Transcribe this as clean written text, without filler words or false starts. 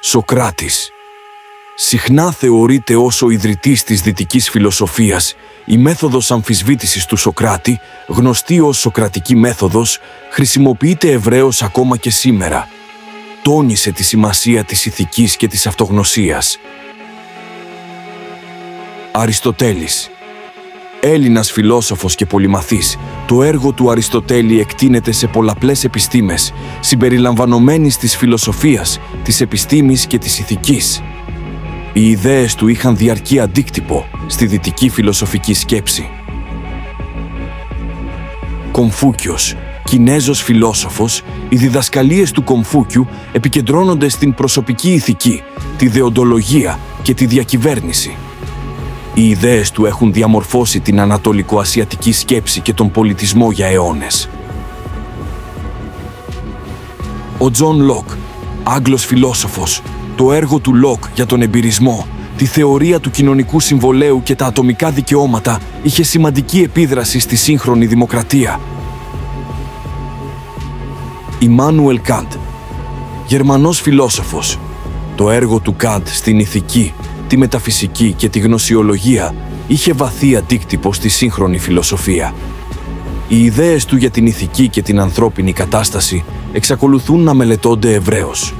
Σοκράτης. Συχνά θεωρείται ως ο ιδρυτής της δυτικής φιλοσοφίας. Η μέθοδος αμφισβήτησης του Σοκράτη, γνωστή ως Σοκρατική μέθοδος, χρησιμοποιείται ευρέως ακόμα και σήμερα. Τόνισε τη σημασία της ηθικής και της αυτογνωσίας. Αριστοτέλης. Έλληνας φιλόσοφος και πολυμαθής, το έργο του Αριστοτέλη εκτείνεται σε πολλαπλές επιστήμες, συμπεριλαμβανομένης της φιλοσοφίας, της επιστήμης και της ηθικής. Οι ιδέες του είχαν διαρκή αντίκτυπο στη δυτική φιλοσοφική σκέψη. Κομφούκιος, Κινέζος φιλόσοφος, οι διδασκαλίες του Κομφούκιου επικεντρώνονται στην προσωπική ηθική, τη δεοντολογία και τη διακυβέρνηση. Οι ιδέες του έχουν διαμορφώσει την ανατολικοασιατική σκέψη και τον πολιτισμό για αιώνες. Ο Τζον Λοκ, Άγγλος φιλόσοφος, το έργο του Λοκ για τον εμπειρισμό, τη θεωρία του κοινωνικού συμβολέου και τα ατομικά δικαιώματα είχε σημαντική επίδραση στη σύγχρονη δημοκρατία. Ιμάνουελ Καντ, Γερμανός φιλόσοφος, το έργο του Καντ στην ηθική, τη μεταφυσική και τη γνωσιολογία είχε βαθύ αντίκτυπο στη σύγχρονη φιλοσοφία. Οι ιδέες του για την ηθική και την ανθρώπινη κατάσταση εξακολουθούν να μελετώνται ευρέως.